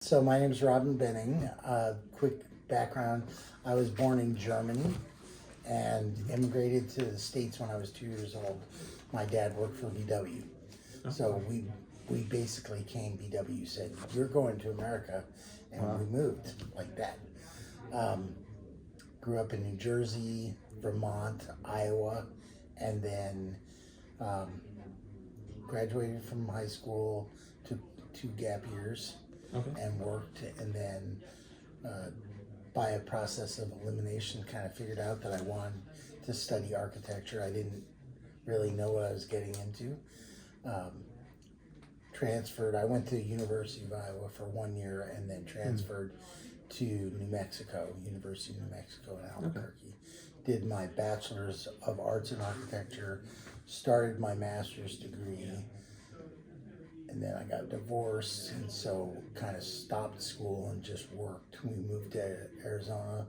So my name is Robin Benning. Quick background, I was born in Germany and immigrated to the States when I was 2 years old. My dad worked for VW. So we basically came, VW said, "You're going to America," and we moved like that. Grew up in New Jersey, Vermont, Iowa, and then graduated from high school, took 2 gap years, and worked, and then by a process of elimination kind of figured out that I wanted to study architecture. I didn't really know what I was getting into. Transferred, I went to University of Iowa for 1 year and then transferred to New Mexico, University of New Mexico in Albuquerque. Did my bachelor's of arts in architecture, started my master's degree, and then I got divorced, and so kind of stopped school and just worked. We moved to Arizona,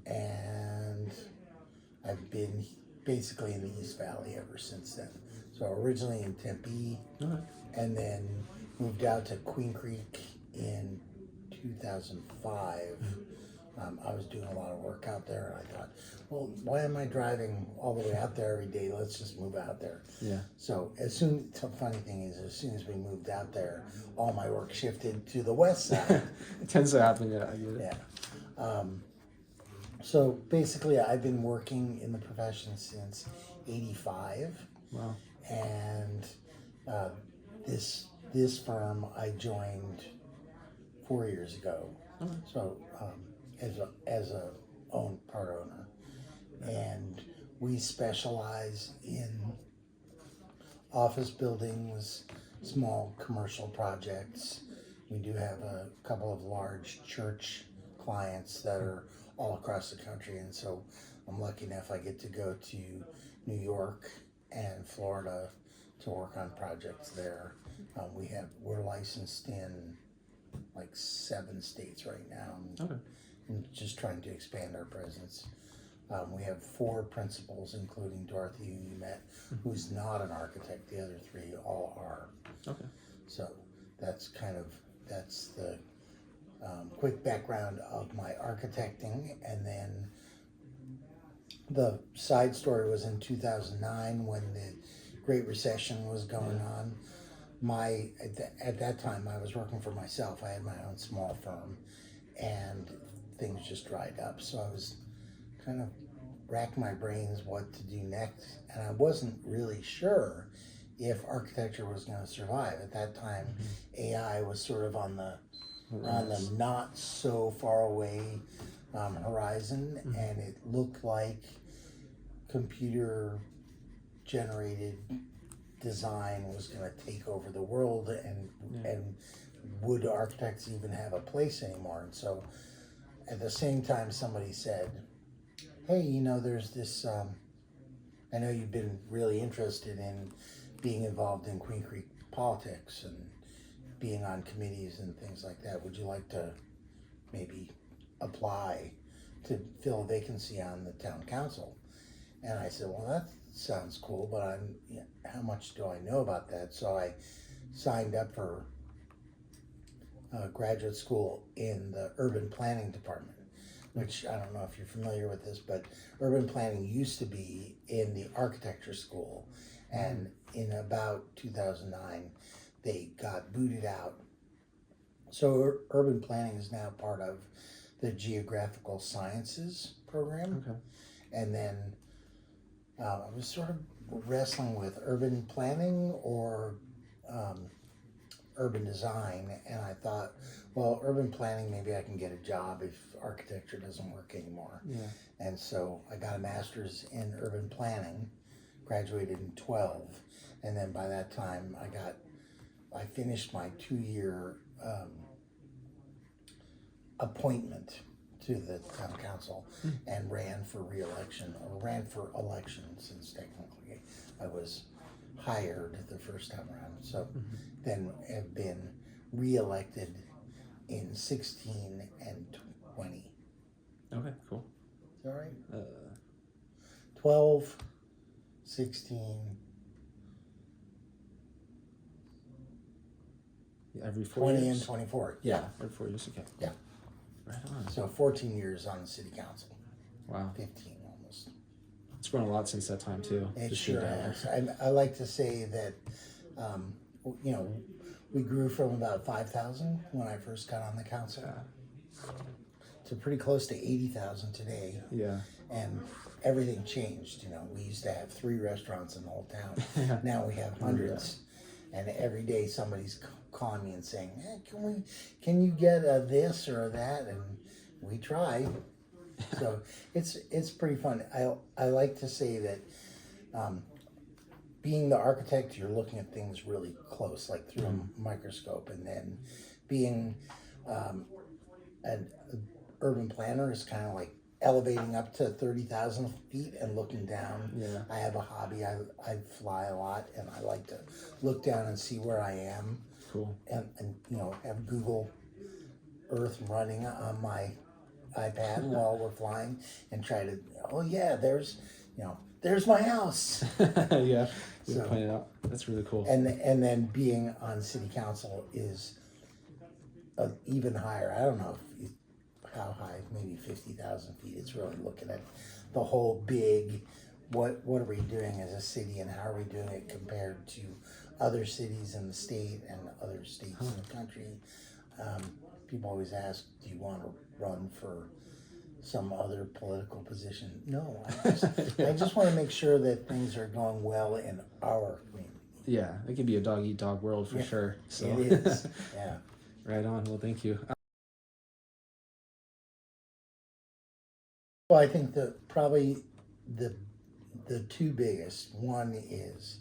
and I've been basically in the East Valley ever since then. So originally in Tempe, and then moved out to Queen Creek in 2005. I was doing a lot of work out there, and I thought, well, why am I driving all the way out there every day? Let's just move out there. Yeah. So the funny thing is, as soon as we moved out there, all my work shifted to the west side. It tends to happen, yeah, I get it. Yeah. So basically, I've been working in the profession since '85. Wow. And this firm I joined 4 years ago. So as a part owner, and we specialize in office buildings, small commercial projects. We do have a couple of large church clients that are all across the country, and so I'm lucky enough I get to go to New York and Florida to work on projects there. We're licensed in like 7 states right now, and just trying to expand our presence. We have 4 principals, including Dorothy, who you met, who's not an architect. The other 3 all are. Okay. So that's the quick background of my architecting. And then the side story was in 2009 when the Great Recession was going on. At that time, I was working for myself. I had my own small firm, and things just dried up. So I was kind of racking my brains what to do next, and I wasn't really sure if architecture was going to survive. At that time, AI was sort of on the not so far away horizon, and it looked like computer generated design was going to take over the world, and would architects even have a place anymore? And so at the same time, somebody said, hey, there's this, I know you've been really interested in being involved in Queen Creek politics and being on committees and things like that. Would you like to maybe apply to fill a vacancy on the town council? And I said, well, that sounds cool, but how much do I know about that? So I signed up for graduate school in the urban planning department, which I don't know if you're familiar with this, but urban planning used to be in the architecture school, and in about 2009 they got booted out. So urban planning is now part of the geographical sciences program. And then I was sort of wrestling with urban planning or urban design, and I thought, well, urban planning, maybe I can get a job if architecture doesn't work anymore. And so I got a master's in urban planning, graduated in 12, and then by that time I finished my 2-year appointment to the town council and ran for election, since technically I was hired the first time around. So then have been re-elected in 16 and 20. Okay, cool. Is that right? 12, 16, Every 4 20 years? and 24. Yeah, every 4 years. Okay. Yeah. Right on. So 14 years on the city council. Wow. 15 almost. It's grown a lot since that time too. It Just sure being down has. I like to say that, you know, we grew from about 5,000 when I first got on the council to pretty close to 80,000 today. Yeah. And everything changed. You know, we used to have 3 restaurants in the whole town. Yeah. Now we have hundreds. And every day somebody's calling me and saying, hey, can you get this or that? And we try. So it's pretty fun. I like to say that being the architect, you're looking at things really close, like through a microscope, and then being an urban planner is kind of like elevating up to 30,000 feet and looking down. Yeah. I have a hobby. I fly a lot, and I like to look down and see where I am. Cool. And you know, have Google Earth running on my iPad while we're flying, and try to, oh yeah, there's my house. Yeah. You So, point it out. That's really cool. and then being on city council is even higher. I don't know how high, maybe 50,000 feet. It's really looking at the whole big, what are we doing as a city, and how are we doing it compared to other cities in the state and other states in the country. People always ask, do you want to run for some other political position? No, I just want to make sure that things are going well in our community. Yeah, it can be a dog eat dog world for sure. So it is. Yeah. Right on. Well, thank you. Well, I think probably the 2 biggest. One is,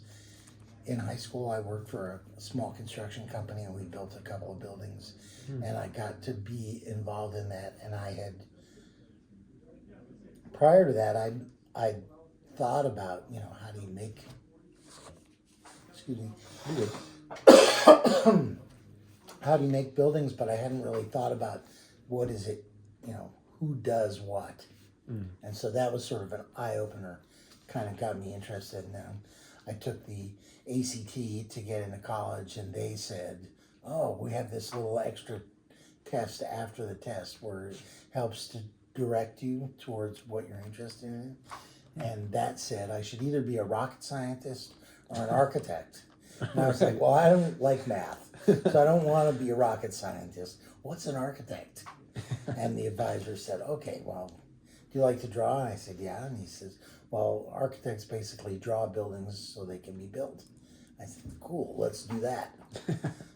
in high school, I worked for a small construction company, and we built a couple of buildings, and I got to be involved in that. And I had, prior to that, I thought about, how do you make, excuse me, how do you make buildings, but I hadn't really thought about what is it, who does what. And so that was sort of an eye-opener, kind of got me interested in them. I took the ACT to get into college, and they said, oh, we have this little extra test after the test where it helps to direct you towards what you're interested in. And that said I should either be a rocket scientist or an architect. And I was like, well, I don't like math, so I don't want to be a rocket scientist. What's an architect? And the advisor said, okay, well, do you like to draw? And I said, yeah. And he says, well, architects basically draw buildings so they can be built. I said, cool, let's do that.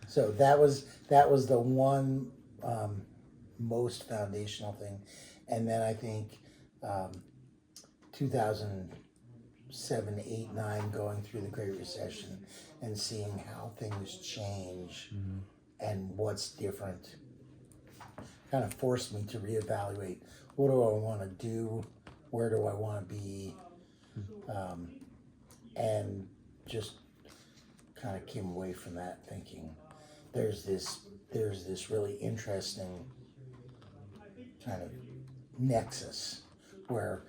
So that was the one most foundational thing. And then I think 2007, 8, 9, going through the Great Recession and seeing how things change and what's different kind of forced me to reevaluate, what do I want to do, where do I want to be, and just kind of came away from that thinking there's this really interesting kind of nexus where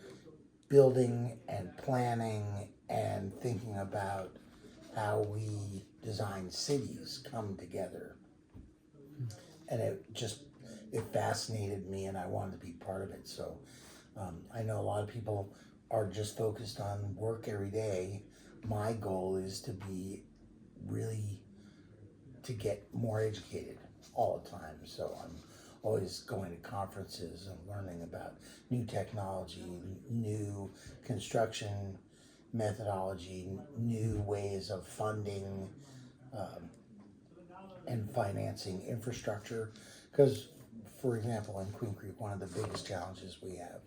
building and planning and thinking about how we design cities come together. And it fascinated me, and I wanted to be part of it. So I know a lot of people are just focused on work every day. My goal is to get more educated all the time. So I'm always going to conferences and learning about new technology, new construction methodology, new ways of funding and financing infrastructure. Because, for example, in Queen Creek, one of the biggest challenges we have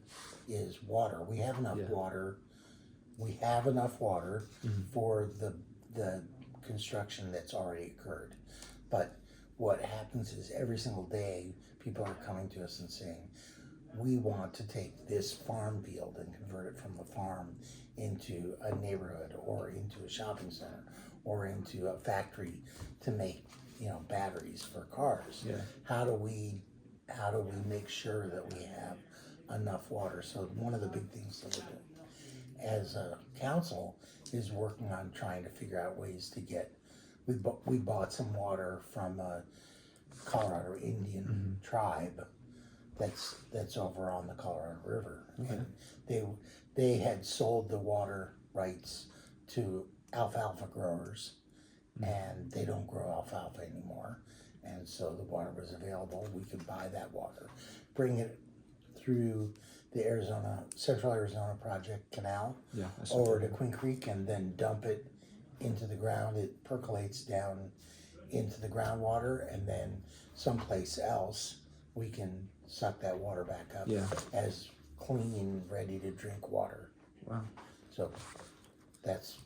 is water. We have enough water. We have enough water for the construction that's already occurred. But what happens is every single day, people are coming to us and saying, we want to take this farm field and convert it from a farm into a neighborhood or into a shopping center or into a factory to make, batteries for cars. Yeah. How do we make sure that we have enough water? So one of the big things that we're doing as a council is working on trying to figure out ways to get we bought some water from a Colorado Indian tribe that's over on the Colorado River. Okay. And they had sold the water rights to alfalfa growers, and they don't grow alfalfa anymore. And so the water was available. We could buy that water, bring it through the Central Arizona Project Canal Yeah. over to Queen Creek, and then dump it into the ground. It percolates down into the groundwater, and then someplace else we can suck that water back up Yeah. as clean, ready to drink water. Wow. So that's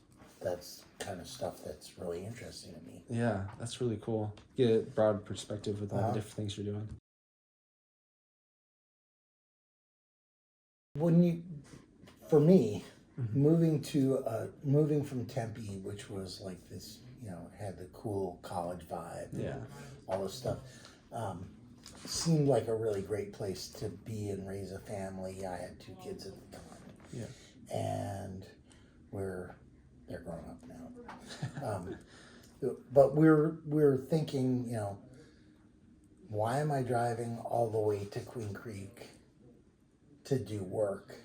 kind of stuff that's really interesting to me. Yeah, that's really cool. Get a broad perspective with all the different things you're doing. For me, moving from Tempe, which was like this, had the cool college vibe, Yeah. all this stuff, seemed like a really great place to be and raise a family. I had 2 kids at the time. Yeah. And they're grown up now. But we're thinking, why am I driving all the way to Queen Creek to do work?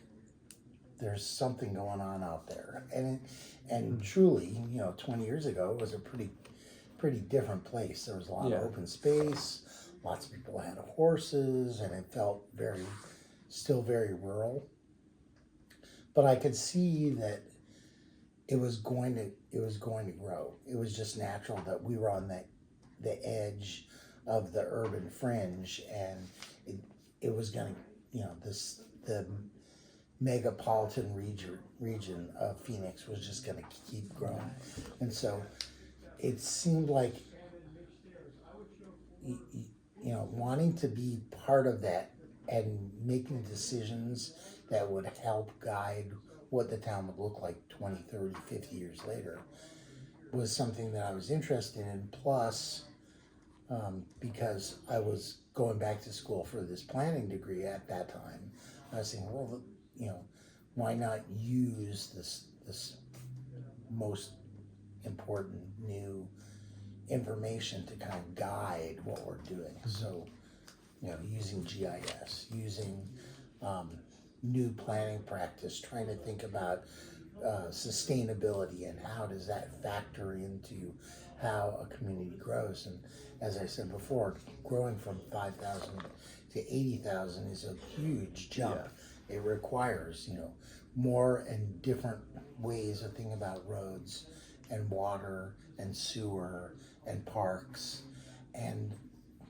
There's something going on out there, and truly, 20 years ago, it was a pretty different place. There was a lot of open space. Lots of people had horses, and it felt still very rural. But I could see that it was going to grow. It was just natural that we were on the edge of the urban fringe, and it was going to, the megapolitan region of Phoenix was just going to keep growing. And so it seemed like, wanting to be part of that and making decisions that would help guide what the town would look like 20, 30, 50 years later was something that I was interested in. Plus, because I was going back to school for this planning degree at that time, I was saying, well, why not use this most important new information to kind of guide what we're doing. So, using GIS, using new planning practice, trying to think about sustainability and how does that factor into how a community grows. And as I said before, growing from 5,000 to 80,000 is a huge jump. Yeah. It requires, more and different ways of thinking about roads and water and sewer and parks. And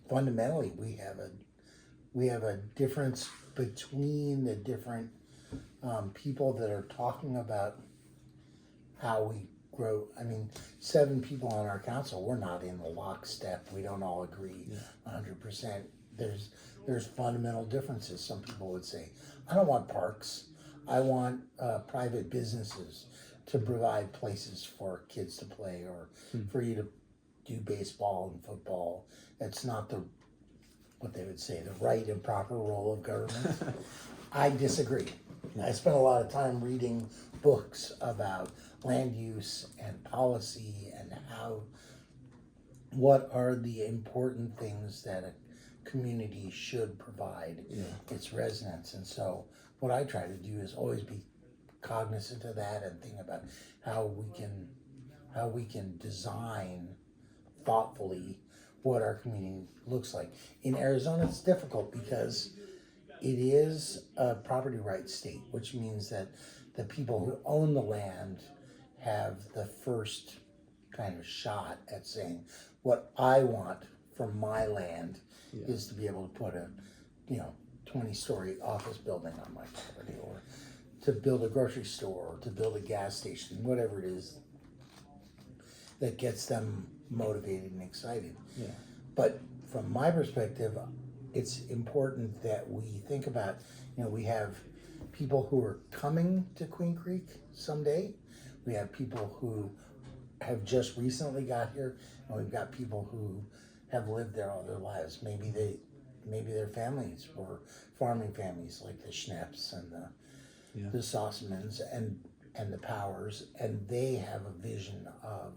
fundamentally, we have a difference between the different people that are talking about how we grow. I mean, 7 people on our council, we're not in the lockstep. We don't all agree 100%. There's fundamental differences. Some people would say, I don't want parks. I want private businesses to provide places for kids to play, or for you to do baseball and football. It's not what they would say, the right and proper role of government. I disagree. I spent a lot of time reading books about land use and policy and what are the important things that a community should provide its residents. And so what I try to do is always be cognizant of that and think about how we can design thoughtfully what our community looks like. In Arizona, it's difficult because it is a property rights state, which means that the people who own the land have the first kind of shot at saying, what I want from my land is to be able to put a 20-story office building on my property, or to build a grocery store, or to build a gas station, whatever it is that gets them motivated and excited. Yeah. But from my perspective, it's important that we think about, we have people who are coming to Queen Creek someday. We have people who have just recently got here, and we've got people who have lived there all their lives. Maybe their families were farming families, like the Schnepps and the Sossmans and the Powers, and they have a vision of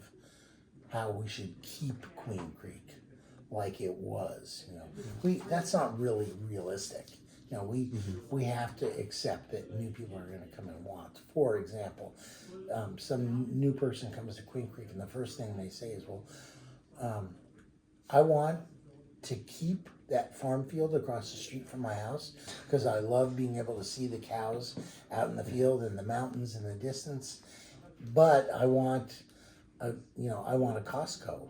how we should keep Queen Creek like it was. That's not really realistic. We have to accept that new people are going to come and want. For example, some new person comes to Queen Creek, and the first thing they say is, "Well, I want to keep that farm field across the street from my house because I love being able to see the cows out in the field and the mountains in the distance. But I want a Costco.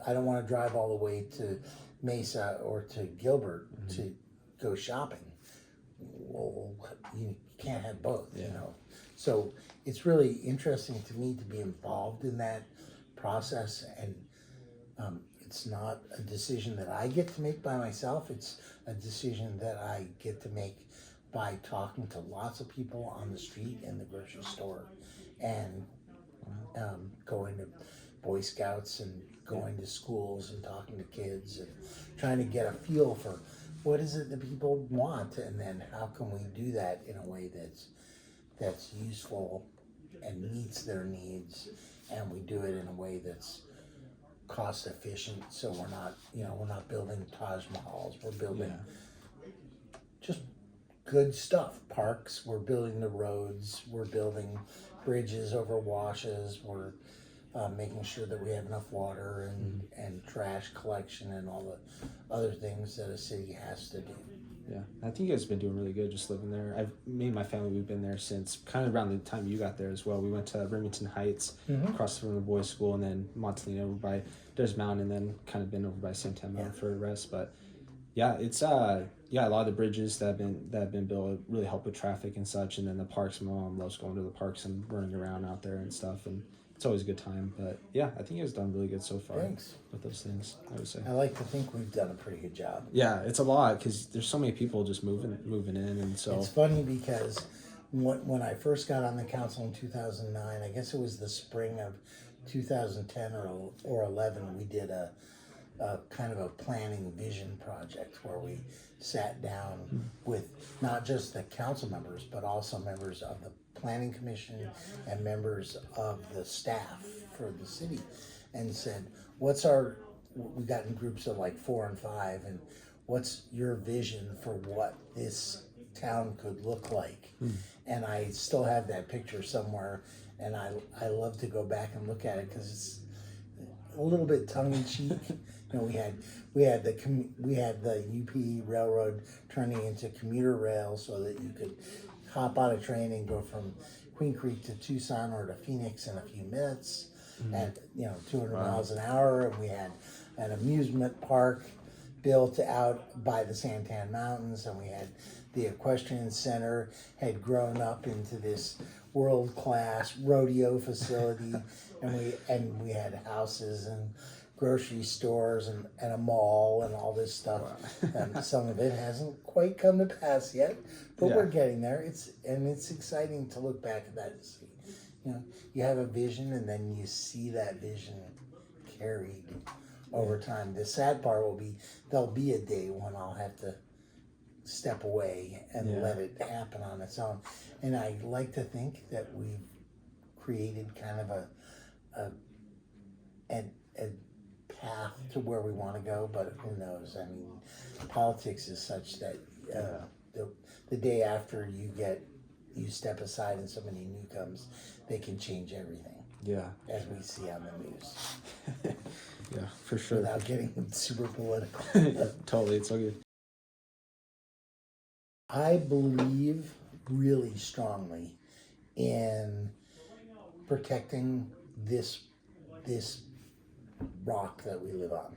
I don't want to drive all the way to Mesa or to Gilbert to go shopping." Well, you can't have both, So it's really interesting to me to be involved in that process, and it's not a decision that I get to make by myself. It's a decision that I get to make by talking to lots of people on the street and the grocery store, and going to Boy Scouts and going to schools and talking to kids and trying to get a feel for what is it that people want, and then how can we do that in a way that's useful and meets their needs, and we do it in a way that's cost efficient, so we're not building Taj Mahals, we're building just good stuff. Parks, we're building the roads, we're building bridges over washes, we're making sure that we have enough water and trash collection and all the other things that a city has to do. Yeah, I think you guys have been doing really good just living there. Me and my family, we've been there since kind of around the time you got there as well. We went to Remington Heights, across from the boys' school, and then Montalina over by Des Mountain, and then kind of been over by Santana for the rest. But yeah, it's a lot of the bridges that have been built really help with traffic and such, and then the parks. My mom loves going to the parks and running around out there and stuff, and it's always a good time. But yeah, I think you guys done really good so far. Thanks. With those things, I would say. I like to think we've done a pretty good job. Yeah, it's a lot because there's so many people just moving in, and so it's funny because when I first got on the council in 2009, I guess it was the spring of 2010 or 11, we did a kind of a planning vision project where we sat down with not just the council members, but also members of the planning commission and members of the staff for the city, and said, we got in groups of like 4 and 5, and what's your vision for what this town could look like? And I still have that picture somewhere, and I love to go back and look at it because it's a little bit tongue-in-cheek. We had the UP Railroad turning into commuter rail so that you could hop on a train and go from Queen Creek to Tucson or to Phoenix in a few minutes at 200 miles an hour. And we had an amusement park built out by the Santan Mountains, and we had the equestrian center had grown up into this world-class rodeo facility, and we had houses and grocery stores and a mall and all this stuff. And some of it hasn't quite come to pass yet, but we're getting there. It's exciting to look back at that and see. You have a vision, and then you see that vision carried over time. The sad part will be there'll be a day when I'll have to step away and let it happen on its own. And I like to think that we've created kind of a path to where we want to go, but who knows? I mean, politics is such that the day after you step aside and somebody new comes, they can change everything. Yeah. As we see on the news. Yeah, for sure. Without getting super political. Totally, it's all good. I believe really strongly in protecting this rock that we live on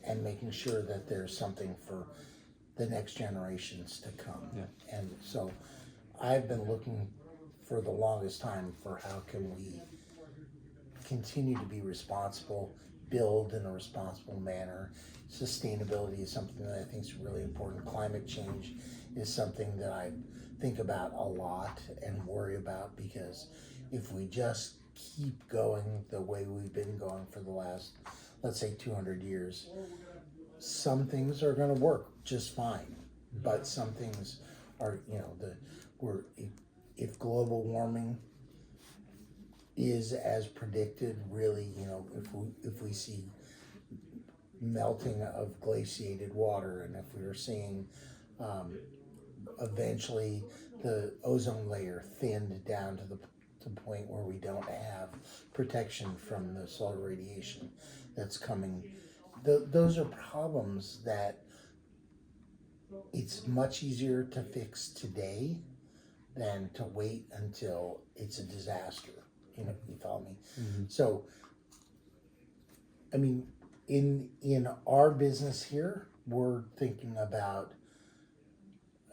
and making sure that there's something for the next generations to come. Yeah. And so I've been looking for the longest time for how can we continue to be responsible, build in a responsible manner. Sustainability is something that I think is really important. Climate change is something that I think about a lot and worry about, because if we just keep going the way we've been going for the last, let's say, 200 years, some things are going to work just fine, but some things are, if global warming is as predicted, really, if we see melting of glaciated water, and if we are seeing eventually the ozone layer thinned down to the point where we don't have protection from the solar radiation that's coming. Those are problems that it's much easier to fix today than to wait until it's a disaster. You follow me? Mm-hmm. So, I mean, in our business here, we're thinking about,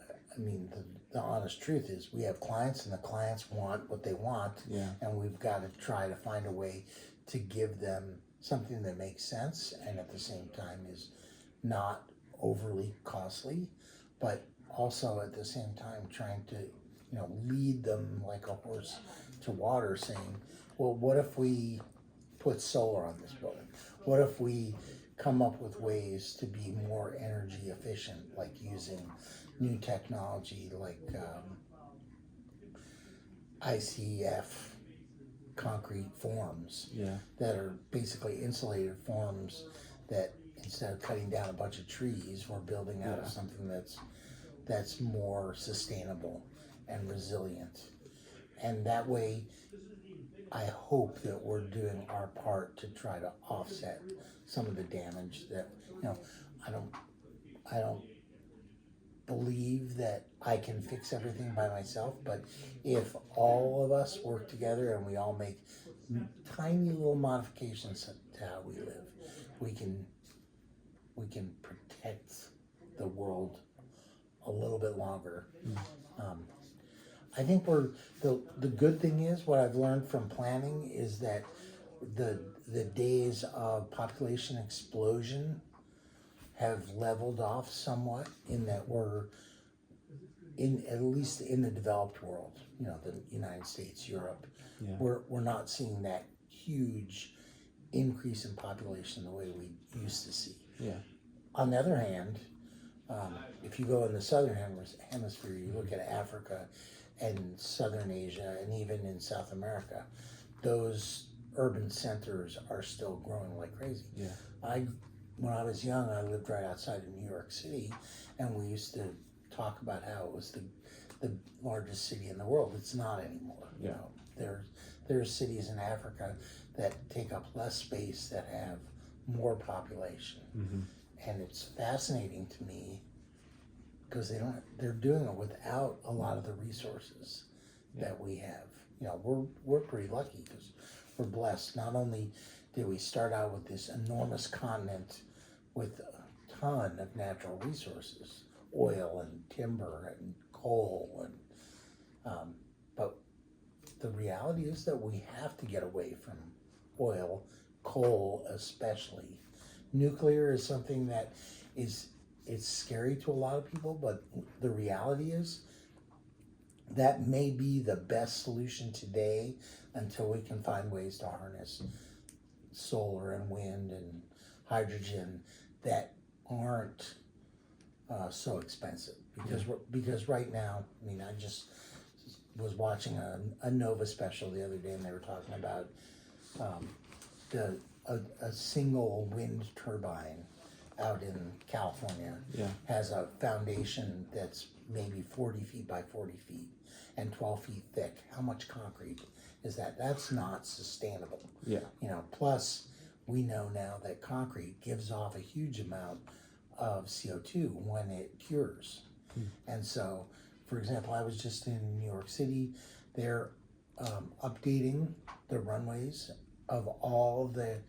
I mean, the honest truth is we have clients, and the clients want what they want, Yeah. and we've got to try to find a way to give them something that makes sense and at the same time is not overly costly, but also at the same time trying to, lead them like a horse to water, saying, well, what if we put solar on this building? What if we come up with ways to be more energy efficient, like using new technology like ICF concrete forms that are basically insulated forms that instead of cutting down a bunch of trees, we're building out of something that's more sustainable and resilient. And that way, I hope that we're doing our part to try to offset some of the damage that, I don't believe that I can fix everything by myself, but if all of us work together and we all make tiny little modifications to how we live, we can protect the world a little bit longer. I think the good thing is, what I've learned from planning is that the days of population explosion have leveled off somewhat, in that we're at least in the developed world, the United States, Europe, we're not seeing that huge increase in population the way we used to see. On the other hand, if you go in the southern hemisphere, you look at Africa and southern Asia and even in South America, those urban centers are still growing like crazy. When I was young, I lived right outside of New York City, and we used to talk about how it was the largest city in the world. It's not anymore. There's cities in Africa that take up less space, that have more population. And it's fascinating to me because they're doing it without a lot of the resources that we have. We're pretty lucky because we're blessed. Not only did we start out with this enormous continent with a ton of natural resources, oil and timber and coal, but the reality is that we have to get away from oil, coal especially. Nuclear is something that it's scary to a lot of people, but the reality is that may be the best solution today until we can find ways to harness solar and wind and hydrogen that aren't so expensive. Because right now, I mean, I just was watching a Nova special the other day, and they were talking about a single wind turbine out in California has a foundation that's maybe 40 feet by 40 feet and 12 feet thick. How much concrete is that? That's not sustainable. Plus we know now that concrete gives off a huge amount of CO2 when it cures. And so, for example, I was just in New York City. They're updating the runways of all the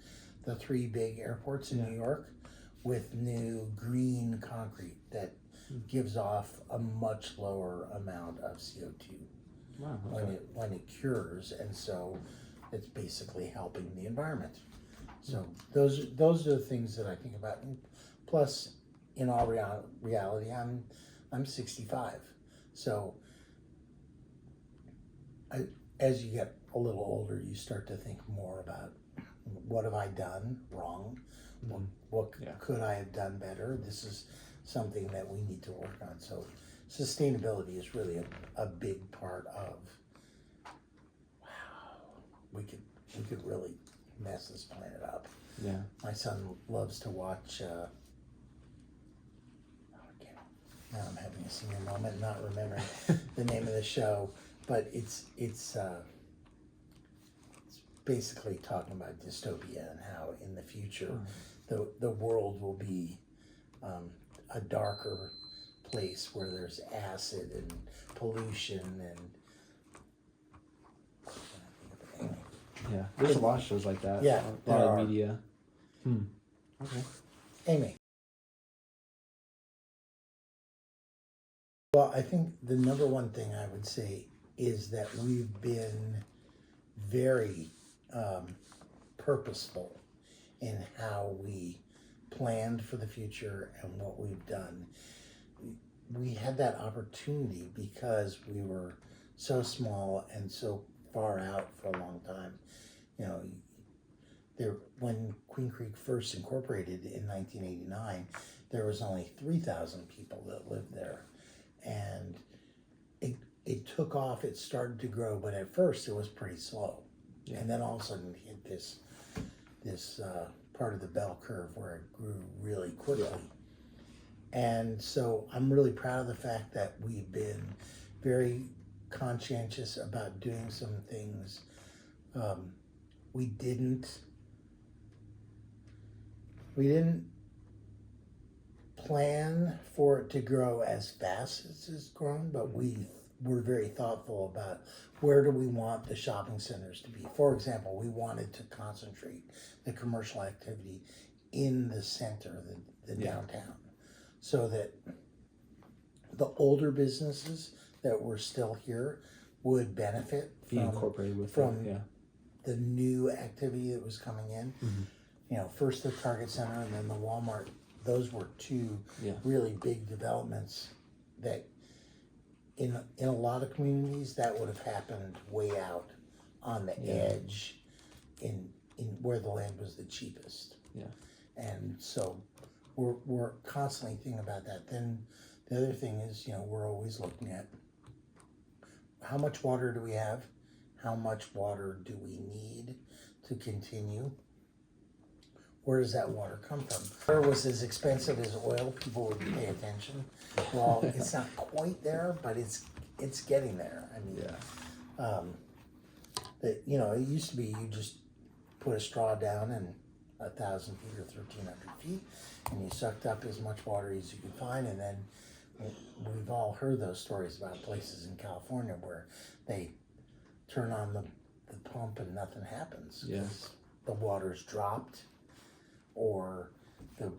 three big airports in New York with new green concrete that gives off a much lower amount of CO2 when it cures, and so it's basically helping the environment. So those are the things that I think about. And plus, in all reality, I'm 65, so as you get a little older, you start to think more about what have I done wrong? What could I have done better? This is something that we need to work on. So sustainability is really a big part of, wow, we you could really mess this planet up. Yeah. My son loves to watch, now I'm having a senior moment, not remembering the name of the show, but it's basically talking about dystopia and how in the future the world will be a darker place where there's acid and pollution and Yeah, there's a lot of shows like that. Yeah, a lot there of are. media. Okay. Amy. Well, I think the number one thing I would say is that we've been very purposeful in how we planned for the future and what we've done. We had that opportunity because we were so small and so far out for a long time. You know, when Queen Creek first incorporated in 1989, there was only 3,000 people that lived there. And it took off, it started to grow, but at first it was pretty slow. Yeah. And then all of a sudden it hit this part of the bell curve where it grew really quickly. And so I'm really proud of the fact that we've been very conscientious about doing some things. We didn't plan for it to grow as fast as it's grown, but we were very thoughtful about where do we want the shopping centers to be. For example, we wanted to concentrate the commercial activity in the center, the downtown, so that the older businesses that were still here would benefit Be incorporated with from the the new activity that was coming in. You know, first the Target Center and then the Walmart. Those were two really big developments that in a lot of communities that would have happened way out on the edge in where the land was the cheapest. Yeah. And so we're constantly thinking about that. Then the other thing is, you know, we're always looking at how much water do we have? How much water do we need to continue? Where does that water come from? Water was as expensive as oil, people would pay attention. Well, it's not quite there, but it's getting there. I mean, you know, it used to be you just put a straw down and 1,000 feet or 1,300 feet, and you sucked up as much water as you could find, and then we've all heard those stories about places in California where they turn on the pump and nothing happens. Yeah. The water's dropped, or the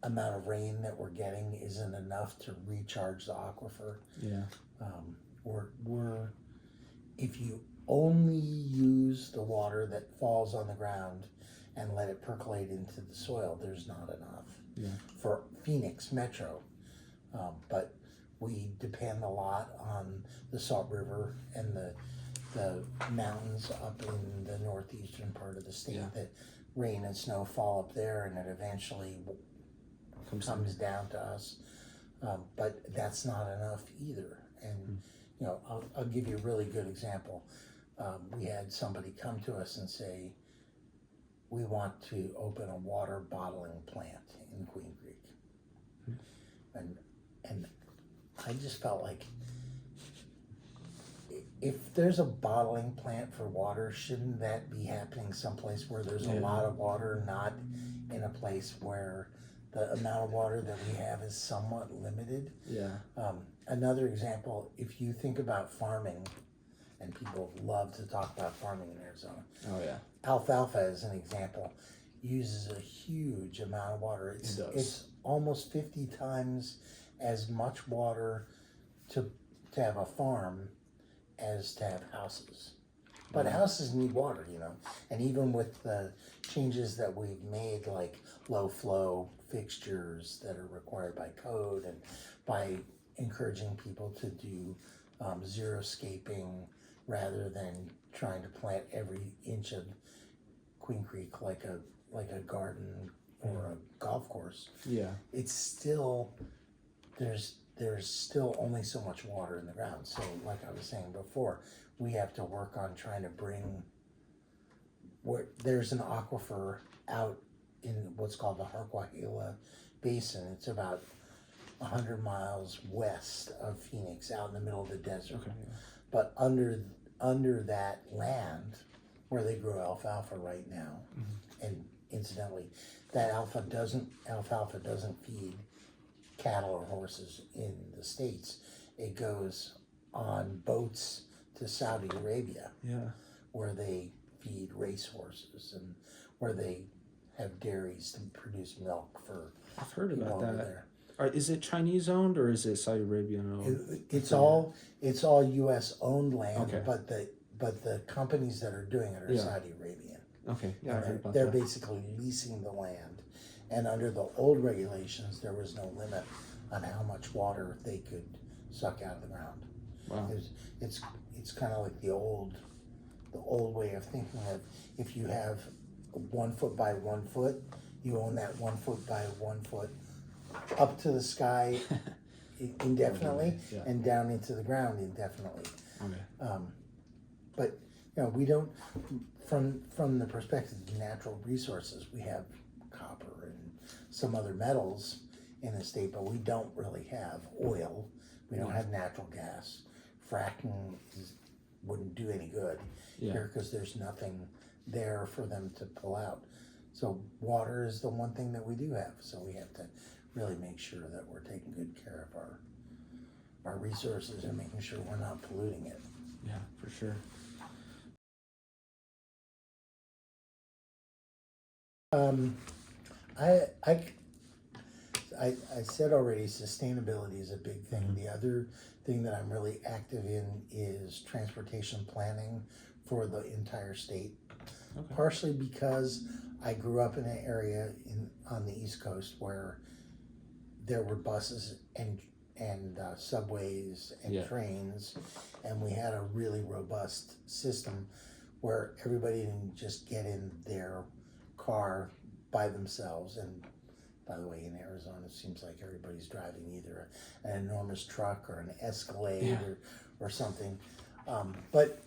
amount of rain that we're getting isn't enough to recharge the aquifer. Yeah. We're if you only use the water that falls on the ground and let it percolate into the soil, there's not enough for Phoenix Metro. But we depend a lot on the Salt River and the mountains up in the northeastern part of the state that rain and snow fall up there and it eventually comes down to us. But that's not enough either. And you know, I'll give you a really good example. We had somebody come to us and say, we want to open a water bottling plant in Queen Creek. And I just felt like if there's a bottling plant for water, shouldn't that be happening someplace where there's a lot of water, not in a place where the amount of water that we have is somewhat limited? Yeah. Another example, if you think about farming, and people love to talk about farming in Arizona. Oh yeah. Alfalfa, as an example, uses a huge amount of water. It's almost 50 times as much water to have a farm as to have houses. But houses need water, you know. And even with the changes that we've made, like low flow fixtures that are required by code, and by encouraging people to do xeriscaping rather than trying to plant every inch of Queen Creek like a garden or a golf course. Yeah. It's still there's still only so much water in the ground. So like I was saying before, we have to work on trying to bring where there's an aquifer out in what's called the Harquahala Basin. It's about 100 miles west of Phoenix, out in the middle of the desert. Okay. Yeah. But under that land where they grow alfalfa right now, and incidentally, that alfalfa doesn't feed cattle or horses in the States. It goes on boats to Saudi Arabia, Yeah. where they feed racehorses and where they have dairies to produce milk for I've heard people about over that. there. Is it Chinese owned or is it Saudi Arabian owned? It's all U.S. owned land, Okay. but the companies that are doing it are Yeah. Saudi Arabian. Okay. Yeah, I heard about They're that. basically leasing the land, and under the old regulations, there was no limit on how much water they could suck out of the ground. Wow. It's kind of like the old way of thinking of, if you have 1 foot by 1 foot, you own that 1 foot by 1 foot up to the sky indefinitely, Yeah. and down into the ground indefinitely. Okay. But we don't, from the perspective of natural resources, we have copper and some other metals in the state, but we don't really have oil. We don't have natural gas. Fracking wouldn't do any good here because there's nothing there for them to pull out. So water is the one thing that we do have. So we have to really make sure that we're taking good care of our resources and making sure we're not polluting it. Yeah, for sure. I said already, sustainability is a big thing. The other thing that I'm really active in is transportation planning for the entire state. Okay. Partially because I grew up in an area on the East Coast where there were buses and subways and trains, and we had a really robust system where everybody didn't just get in their car by themselves. And by the way, in Arizona, it seems like everybody's driving either an enormous truck or an Escalade or something. But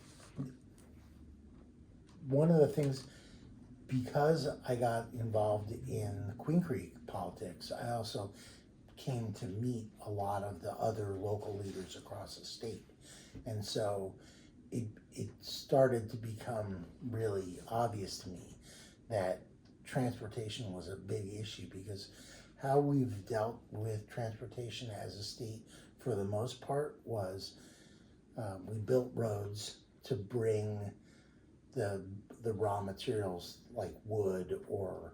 one of the things, because I got involved in Queen Creek politics, I also came to meet a lot of the other local leaders across the state. And so it started to become really obvious to me that transportation was a big issue, because how we've dealt with transportation as a state for the most part was we built roads to bring the raw materials like wood or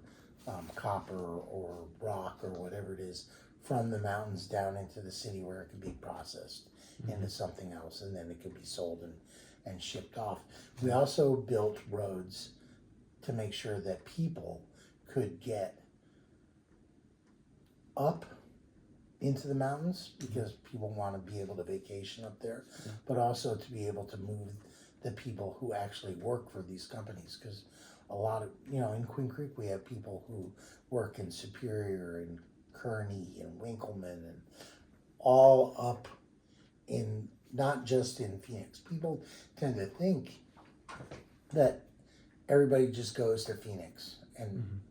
copper or rock or whatever it is from the mountains down into the city, where it could be processed into something else, and then it could be sold and shipped off. We also built roads to make sure that people could get up into the mountains, because people want to be able to vacation up there, but also to be able to move the people who actually work for these companies. Because a lot of, in Queen Creek, we have people who work in Superior and Kearney and Winkleman and all up in, not just in Phoenix. People tend to think that everybody just goes to Phoenix, and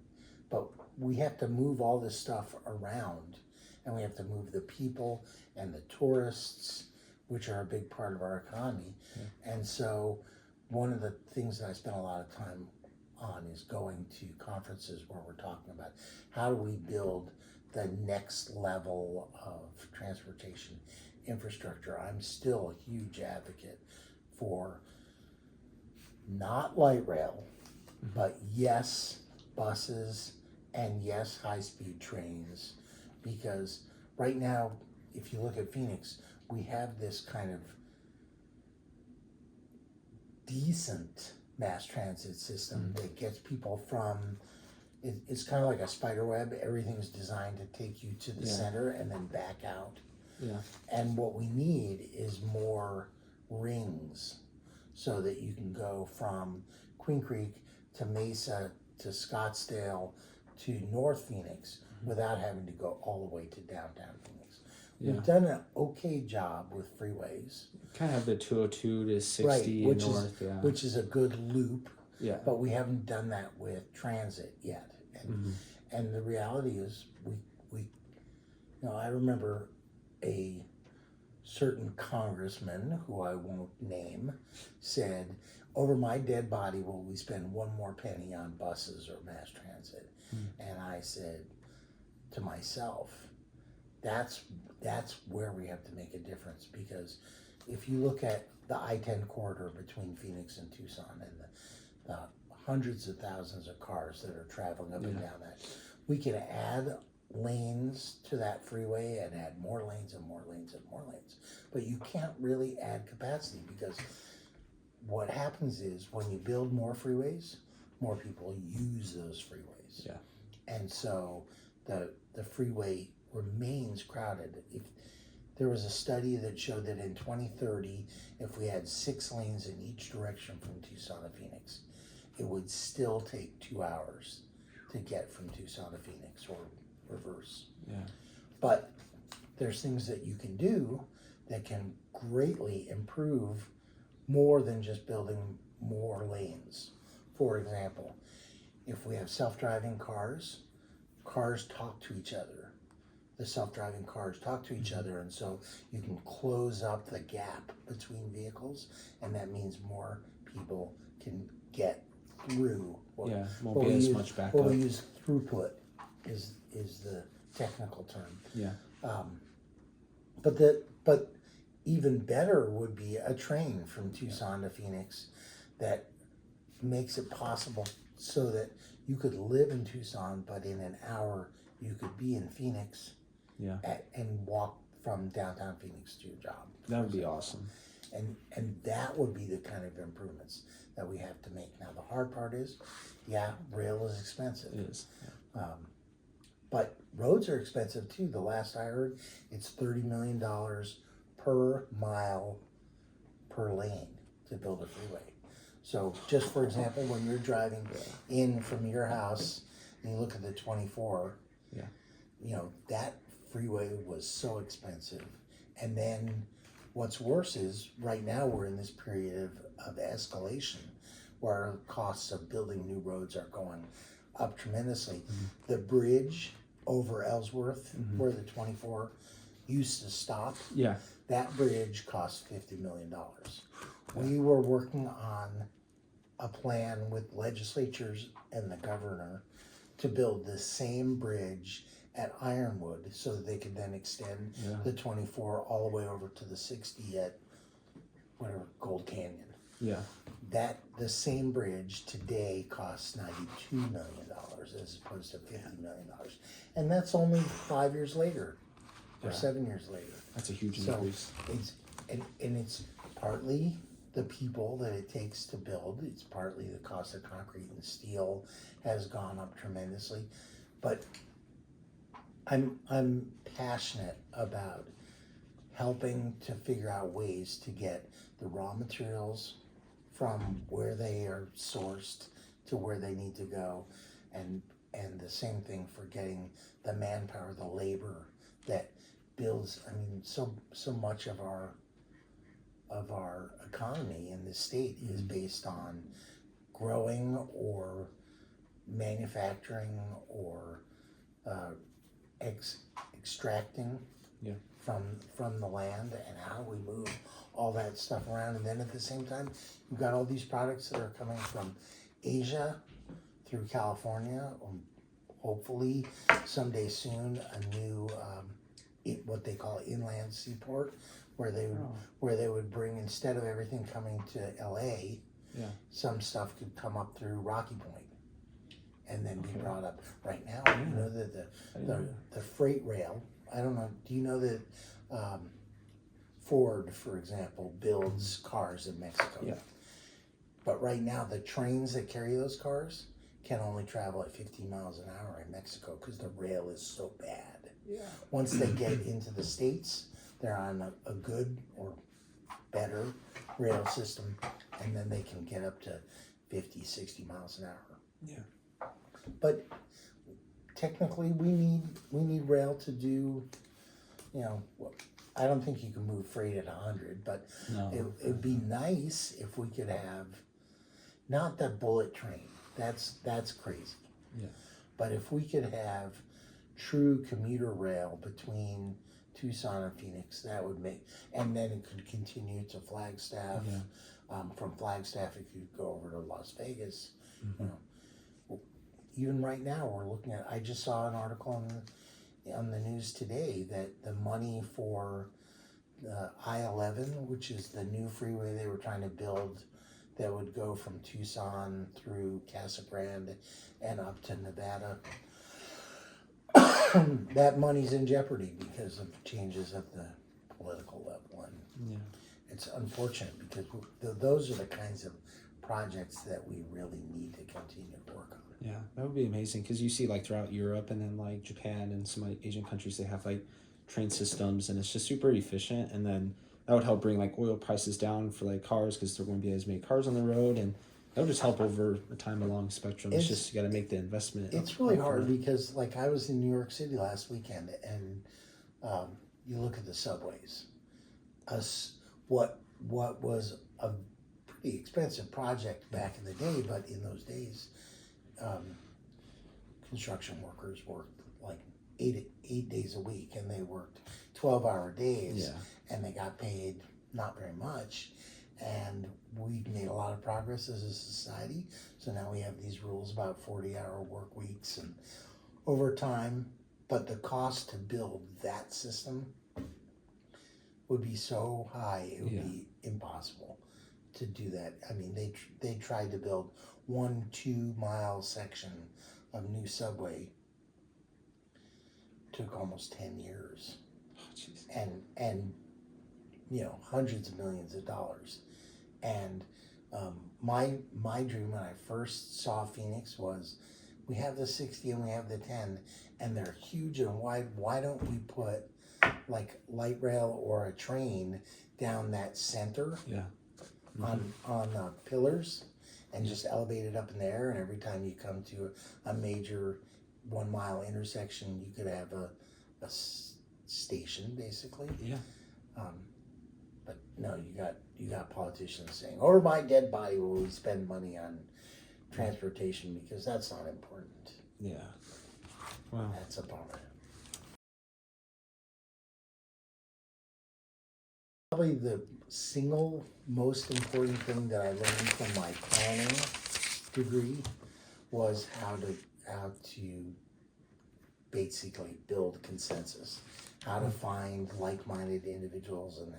but we have to move all this stuff around, and we have to move the people and the tourists, which are a big part of our economy. And so one of the things that I spend a lot of time on is going to conferences where we're talking about how do we build the next level of transportation infrastructure. I'm still a huge advocate for not light rail, but yes, buses, and yes, high-speed trains. Because right now, if you look at Phoenix, we have this kind of decent mass transit system that gets people from, it's kind of like a spider web. Everything's designed to take you to the center and then back out. And what we need is more rings, so that you can go from Queen Creek to Mesa to Scottsdale to North Phoenix without having to go all the way to downtown Phoenix. We've done an okay job with freeways. Kind of have the 202 to 60 which north, which is a good loop. Yeah. But we haven't done that with transit yet. And the reality is I remember a certain congressman, who I won't name, said, "Over my dead body will we spend one more penny on buses or mass transit." And I said to myself, that's where we have to make a difference, because if you look at the I-10 corridor between Phoenix and Tucson and the hundreds of thousands of cars that are traveling up and down that, we can add lanes to that freeway and add more lanes and more lanes and more lanes. But you can't really add capacity, because what happens is when you build more freeways, more people use those freeways. Yeah. And so the freeway remains crowded. If there was a study that showed that in 2030, if we had 6 lanes in each direction from Tucson to Phoenix, it would still take 2 hours to get from Tucson to Phoenix, or reverse. Yeah. But there's things that you can do that can greatly improve more than just building more lanes. For example, if we have self-driving cars talk to each other. The self-driving cars talk to each other, and so you can close up the gap between vehicles, and that means more people can get through. Won't be as much backup. What we use, throughput, is the technical term. Yeah. But even better would be a train from Tucson to Phoenix that makes it possible so that you could live in Tucson, but in an hour you could be in Phoenix. Yeah. And walk from downtown Phoenix to your job. That would be awesome. And that would be the kind of improvements that we have to make. Now, the hard part is, rail is expensive. It is. Yeah. But roads are expensive too. The last I heard, it's $30 million per mile per lane to build a freeway. So just for example, when you're driving in from your house and you look at the 24, that freeway was so expensive. And then what's worse is right now we're in this period of escalation where costs of building new roads are going up tremendously. The bridge over Ellsworth, where the 24 used to stop, that bridge cost $50 million. We were working on a plan with legislatures and the governor to build the same bridge at Ironwood so that they could then extend the 24 all the way over to the 60 at Gold Canyon. Yeah. The same bridge today costs $92 million as opposed to $50 million. And that's only 5 years later or 7 years later. That's a huge increase. It's partly the people that it takes to build. It's partly the cost of concrete and steel has gone up tremendously. But I'm passionate about helping to figure out ways to get the raw materials from where they are sourced to where they need to go, and the same thing for getting the manpower, the labor that builds. I mean, so much of our economy in this state is based on growing or manufacturing or extracting from the land, and how we move all that stuff around. And then at the same time, you've got all these products that are coming from Asia through California, hopefully someday soon a new what they call inland seaport, where they would bring, instead of everything coming to LA, some stuff could come up through Rocky Point and then be brought up. Right now, you know that the freight rail, I don't know, do you know that Ford, for example, builds cars in Mexico? Yeah. But right now, the trains that carry those cars can only travel at 15 miles an hour in Mexico because the rail is so bad. Yeah. Once they get into the States, they're on a good or better rail system, and then they can get up to 50, 60 miles an hour. Yeah. But technically, we need rail to do, I don't think you can move freight at 100, but No. it'd be nice if we could have, not the bullet train. That's crazy. Yeah. But if we could have true commuter rail between Tucson and Phoenix, that would make, and then it could continue to Flagstaff. Yeah. From Flagstaff, it could go over to Las Vegas. Mm-hmm. You know, even right now, we're looking at. I just saw an article on the news today that the money for the I-11, which is the new freeway they were trying to build, that would go from Tucson through Casa Grande and up to Nevada. That money's in jeopardy because of changes at the political level, and Yeah. it's unfortunate because those are the kinds of projects that we really need to continue to work on. Yeah, that would be amazing because you see like throughout Europe and then like Japan and some like Asian countries, they have like train systems and it's just super efficient, and then that would help bring like oil prices down for like cars because there won't be as many cars on the road, and that would just help over a time along spectrum. It's just you got to make the investment. It's really hard because like I was in New York City last weekend, and you look at the subways. What was a pretty expensive project back in the day, but in those days, construction workers worked like eight days a week, and they worked 12-hour days, Yeah. and they got paid not very much. And we've made a lot of progress as a society. So now we have these rules about 40-hour work weeks and overtime. But the cost to build that system would be so high, it would be impossible to do that. I mean, they tried to build 1-2 mile section of new subway. Took almost 10 years. Oh, and you know, hundreds of millions of dollars. And my dream when I first saw Phoenix was, we have the 60 and we have the 10, and they're huge and wide. Why don't we put like light rail or a train down that center on pillars and just elevate it up in the air, and every time you come to a major 1 mile intersection, you could have a station basically. Yeah. But no, you got politicians saying, "Over my dead body will we spend money on transportation," because that's not important. Yeah. Wow. That's a bummer. Probably the single most important thing that I learned from my planning degree was how to basically build consensus, how to find like-minded individuals, and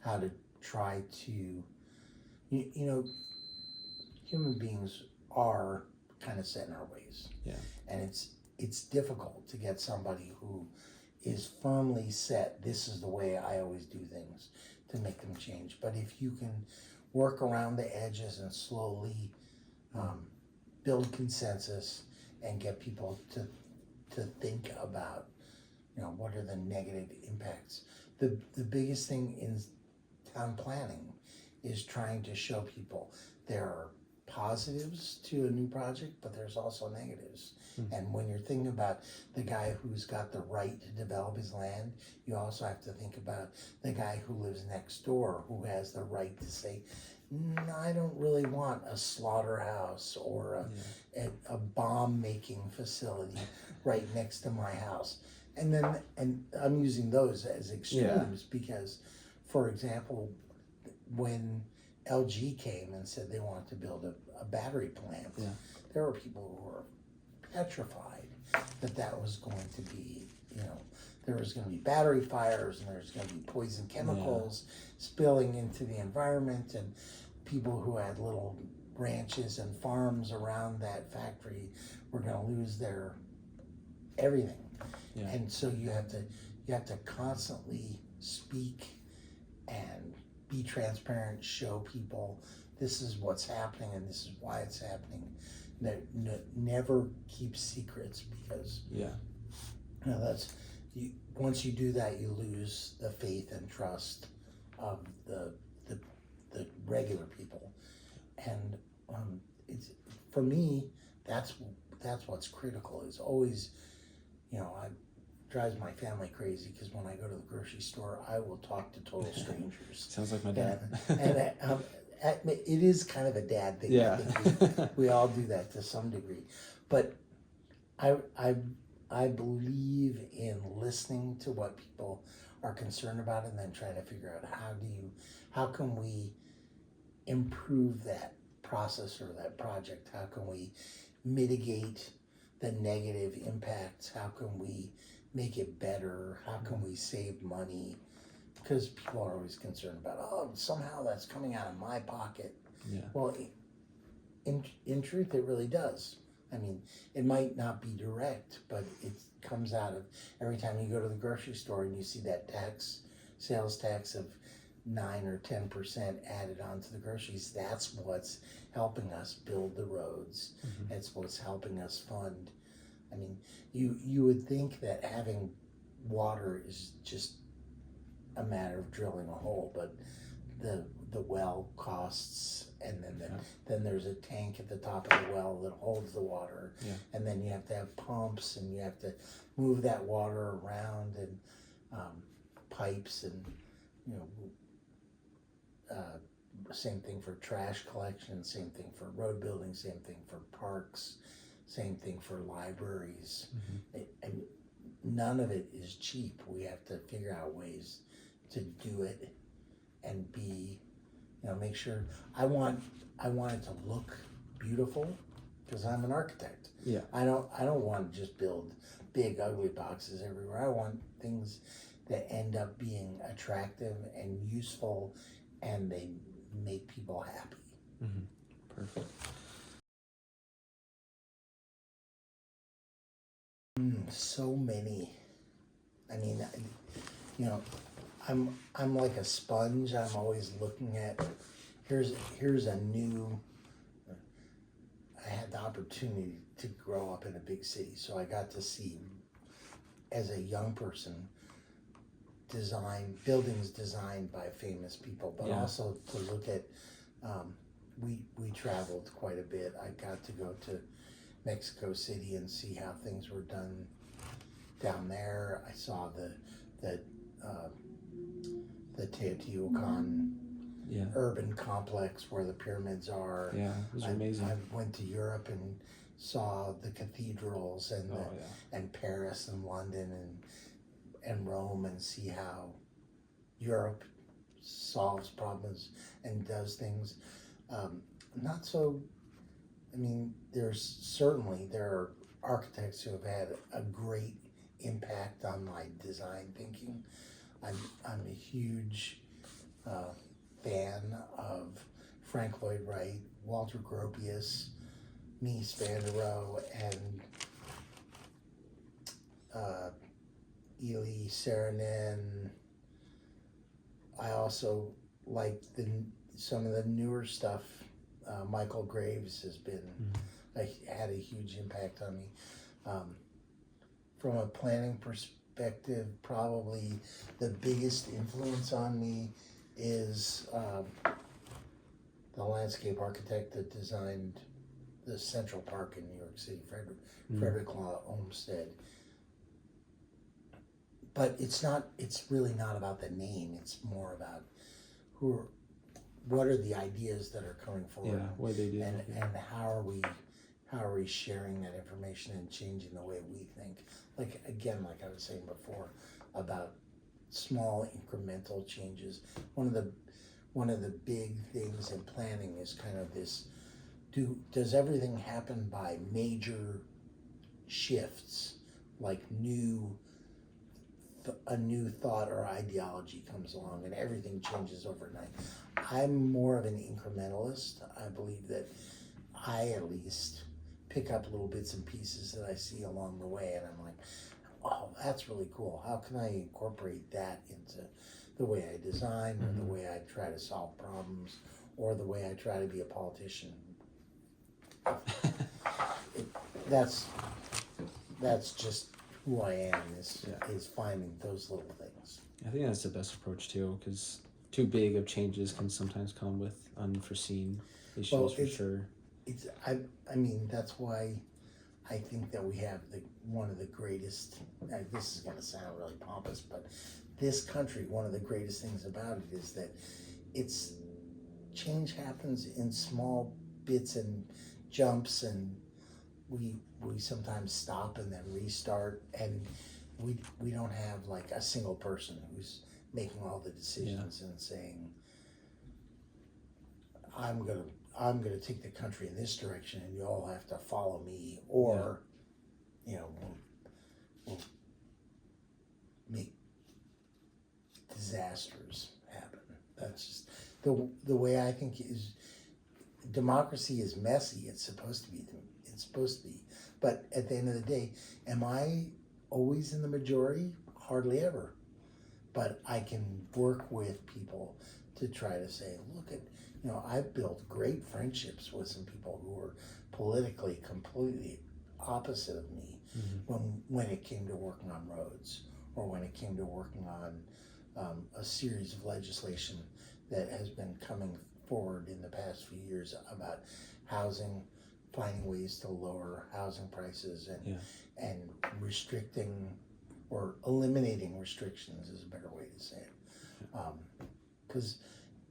how to try to, you know, human beings are kind of set in our ways. Yeah. And it's difficult to get somebody who is firmly set, this is the way I always do things, to make them change. But if you can work around the edges and slowly build consensus and get people to think about, you know, what are the negative impacts. The biggest thing in town planning is trying to show people there are positives to a new project, but there's also negatives. And when you're thinking about the guy who's got the right to develop his land, you also have to think about the guy who lives next door who has the right to say, no, I don't really want a slaughterhouse or a bomb-making facility right next to my house. And I'm using those as extremes because, for example, when LG came and said they wanted to build a battery plant, there were people who were petrified that was going to be, you know, there was going to be battery fires and there's going to be poison chemicals spilling into the environment, and people who had little ranches and farms around that factory were going to lose their everything. And so you have to constantly speak and be transparent, show people this is what's happening and this is why it's happening. Never keep secrets, because you know, that's once you do that, you lose the faith and trust of the regular people. And it's, for me, that's what's critical, is always, you know, it drives my family crazy because when I go to the grocery store, I will talk to total strangers. Sounds like my dad. It is kind of a dad thing. Yeah. I think we all do that to some degree, but I believe in listening to what people are concerned about and then trying to figure out how can we improve that process or that project? How can we mitigate the negative impacts? How can we make it better? How can we save money? Because people are always concerned about, oh, somehow that's coming out of my pocket. Yeah. Well, in truth, it really does. I mean, it might not be direct, but it comes out of every time you go to the grocery store and you see that sales tax of 9 or 10% added onto the groceries. That's what's helping us build the roads. Mm-hmm. That's what's helping us fund. I mean, you would think that having water is just a matter of drilling a hole, but the well costs, and then there's a tank at the top of the well that holds the water, and then you have to have pumps, and you have to move that water around, and pipes, and same thing for trash collection, same thing for road building, same thing for parks, same thing for libraries. Mm-hmm. And none of it is cheap. We have to figure out ways to do it and be, make sure. I want it to look beautiful because I'm an architect. Yeah. I don't want to just build big ugly boxes everywhere. I want things that end up being attractive and useful, and they make people happy. Mm-hmm. Perfect. So many. I mean, I'm like a sponge. I'm always looking at. Here's a new. I had the opportunity to grow up in a big city, so I got to see, as a young person, buildings designed by famous people, but also to look at. We traveled quite a bit. I got to go to Mexico City and see how things were done down there. I saw the Teotihuacan urban complex where the pyramids are. Yeah, it was amazing. I went to Europe and saw the cathedrals and Paris and London and Rome, and see how Europe solves problems and does things. Not so. I mean, there are architects who have had a great impact on my design thinking. I'm a huge fan of Frank Lloyd Wright, Walter Gropius, Mies van der Rohe, and Elie Saarinen. I also like some of the newer stuff. Michael Graves has been had a huge impact on me. From a planning perspective, probably the biggest influence on me is the landscape architect that designed the Central Park in New York City, Frederick Law Olmsted. But it's really not about the name. It's more about what are the ideas that are coming forward, what they do, and how are we sharing that information and changing the way we think. Like I was saying before, about small incremental changes. One of the big things in planning is kind of this: does everything happen by major shifts, like a new thought or ideology comes along and everything changes overnight? I'm more of an incrementalist. I believe that I at least pick up little bits and pieces that I see along the way, and I'm like, oh, that's really cool. How can I incorporate that into the way I design, or the way I try to solve problems, or the way I try to be a politician? That's just who I am, is finding those little things. I think that's the best approach too, because too big of changes can sometimes come with unforeseen issues, for sure. I mean, that's why I think that we have one of the greatest, this is going to sound really pompous, but this country, one of the greatest things about it is that it's change happens in small bits and jumps, and we sometimes stop and then restart, and we don't have like a single person who's making all the decisions and saying, I'm gonna take the country in this direction and you all have to follow me, or you know, we'll make disasters happen. That's just the way I think is. Democracy is messy. It's supposed to be. But at the end of the day, am I always in the majority? Hardly ever. But I can work with people to try to say, look at, I've built great friendships with some people who were politically completely opposite of me when it came to working on roads, or when it came to working on a series of legislation that has been coming forward in the past few years about housing, finding ways to lower housing prices and restricting or eliminating restrictions is a better way to say it.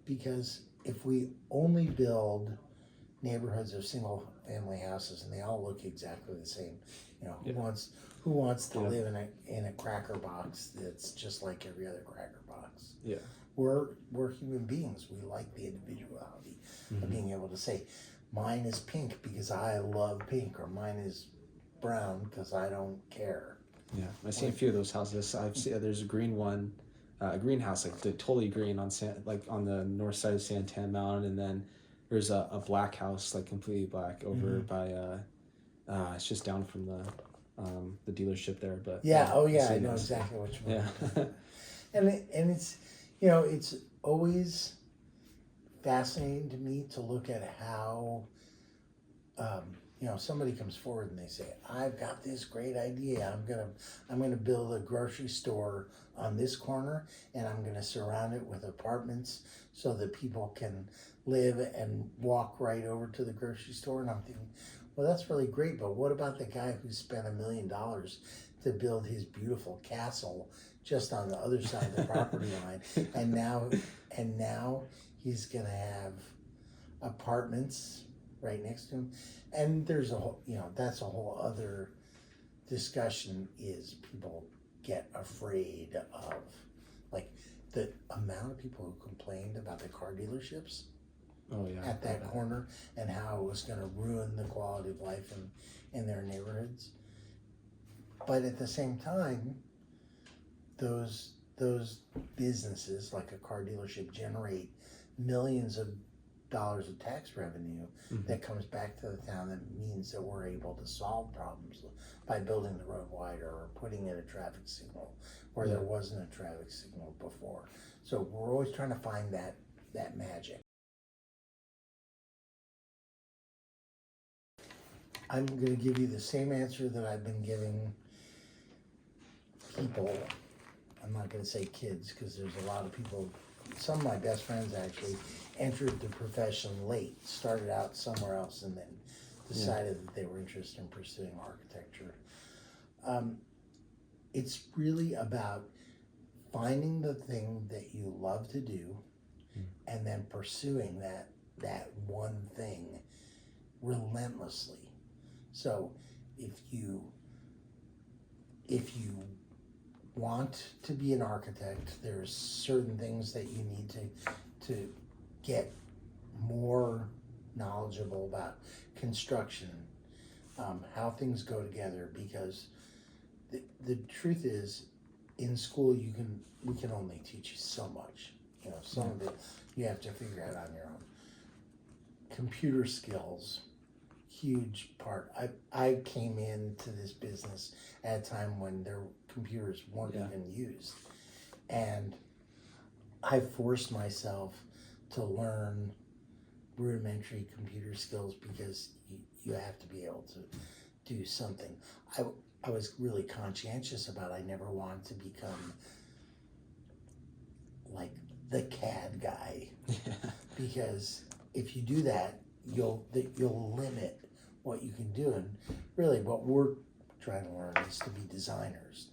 Because if we only build neighborhoods of single family houses and they all look exactly the same, who wants to live in a cracker box that's just like every other cracker box? Yeah. We're human beings. We like the individuality of being able to say, mine is pink because I love pink, or mine is brown because I don't care. Yeah, I've seen a few of those houses. I've seen there's a green one, a greenhouse like totally green on on the north side of Santan Mountain, and then there's a black house like completely black over by it's just down from the dealership there. But I know exactly what you mean. Yeah, and it's it's always fascinating to me to look at how somebody comes forward and they say, I've got this great idea. I'm gonna build a grocery store on this corner, and I'm gonna surround it with apartments so that people can live and walk right over to the grocery store. And I'm thinking, well, that's really great, but what about the guy who spent $1 million to build his beautiful castle just on the other side of the property line, and now he's gonna have apartments right next to him? And there's a whole, that's a whole other discussion, is people get afraid of, like, the amount of people who complained about the car dealerships at that corner, and how it was going to ruin the quality of life in their neighborhoods. But at the same time, those businesses, like a car dealership, generate millions of dollars of tax revenue that comes back to the town, that means that we're able to solve problems by building the road wider, or putting in a traffic signal where there wasn't a traffic signal before. So we're always trying to find that magic. I'm going to give you the same answer that I've been giving people. I'm not going to say kids, because there's a lot of people, some of my best friends actually entered the profession late, started out somewhere else, and then decided that they were interested in pursuing architecture. It's really about finding the thing that you love to do and then pursuing that one thing relentlessly. So if you want to be an architect, there's certain things that you need to get more knowledgeable about: construction, how things go together, because the truth is, in school we can only teach you so much. Some of it you have to figure out on your own. Computer skills, huge part. I came into this business at a time when their computers weren't even used, and I forced myself to learn rudimentary computer skills, because you have to be able to do something. I was really conscientious about, I never wanted to become like the CAD guy, because if you do that, you'll limit what you can do. And really what we're trying to learn is to be designers,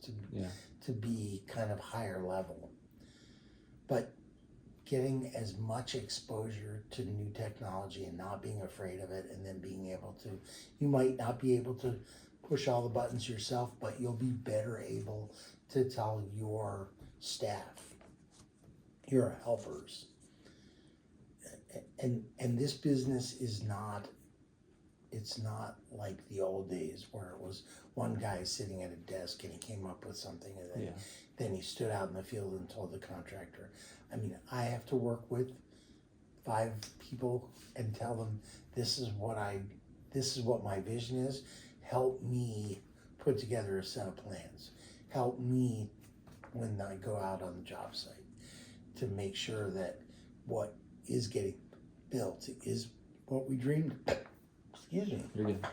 to be kind of higher level. But getting as much exposure to new technology and not being afraid of it, and then being able to, you might not be able to push all the buttons yourself, but you'll be better able to tell your staff, your helpers. And this business is not, it's not like the old days where it was one guy sitting at a desk and he came up with something, and then he stood out in the field and told the contractor. I mean, I have to work with 5 people and tell them, this is what my vision is. Help me put together a set of plans. Help me when I go out on the job site to make sure that what is getting built is what we dreamed. Excuse me. You're good.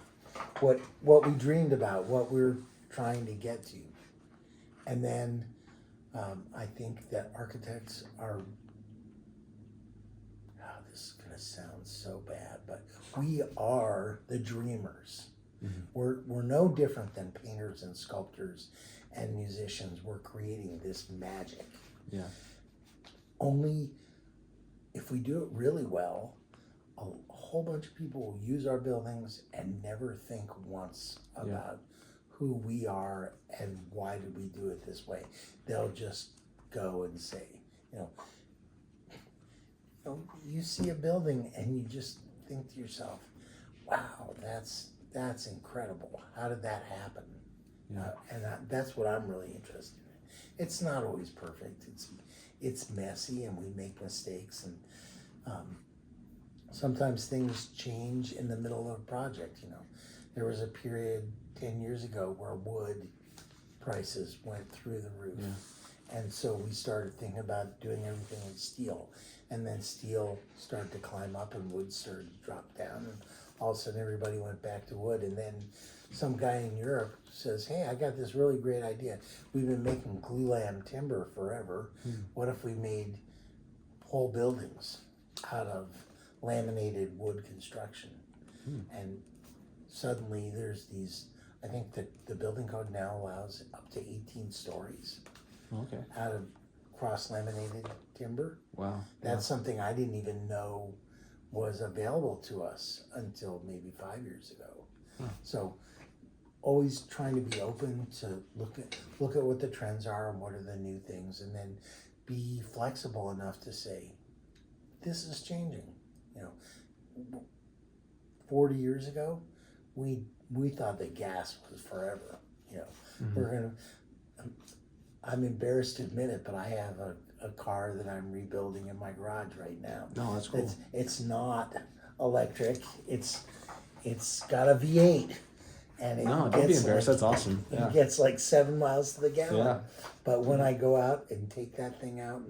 What we dreamed about, what we're trying to get to. And then I think that architects are, this is going to sound so bad, but we are the dreamers. Mm-hmm. We're no different than painters and sculptors and musicians. We're creating this magic. Yeah. Only if we do it really well, a whole bunch of people will use our buildings and never think once about who we are and why did we do it this way. They'll just go and say, you see a building and you just think to yourself, wow, that's incredible. How did that happen? Yeah. That's what I'm really interested in. It's not always perfect. It's messy, and we make mistakes, and sometimes things change in the middle of a project. There was a period 10 years ago where wood prices went through the roof. Yeah. And so we started thinking about doing everything in steel, and then steel started to climb up and wood started to drop down, and all of a sudden everybody went back to wood. And then some guy in Europe says, hey, I got this really great idea. We've been making glulam timber forever. What if we made whole buildings out of laminated wood construction? And suddenly there's these, I think that the building code now allows up to 18 stories out of cross-laminated timber. Wow. That's something I didn't even know was available to us until maybe 5 years ago. So always trying to be open to look at what the trends are and what are the new things, and then be flexible enough to say, this is changing. 40 years ago, we thought that gas was forever. I'm embarrassed to admit it, but I have a car that I'm rebuilding in my garage right now. No, that's cool. It's not electric. It's got a V8, and it don't be embarrassed. That's awesome. Yeah. It gets like 7 miles to the gallon. Yeah. But when I go out and take that thing out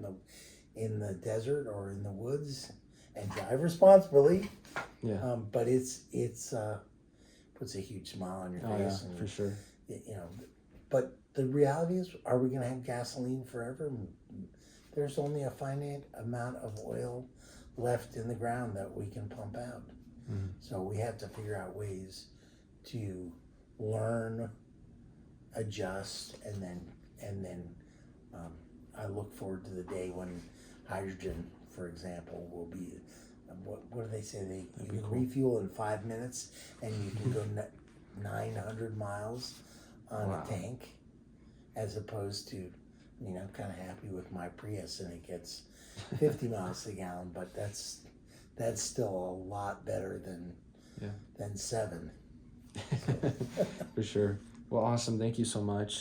in the desert or in the woods and drive responsibly, but it's puts a huge smile on your face. Yeah, for sure. But the reality is, are we going to have gasoline forever? There's only a finite amount of oil left in the ground that we can pump out. So we have to figure out ways to learn, adjust, and then I look forward to the day when hydrogen, for example, will be, what do they say? You can refuel in 5 minutes, and you can go 900 miles on a tank, as opposed to, I'm kind of happy with my Prius, and it gets 50 miles to the gallon, but that's still a lot better than 7. For sure. Well, awesome. Thank you so much.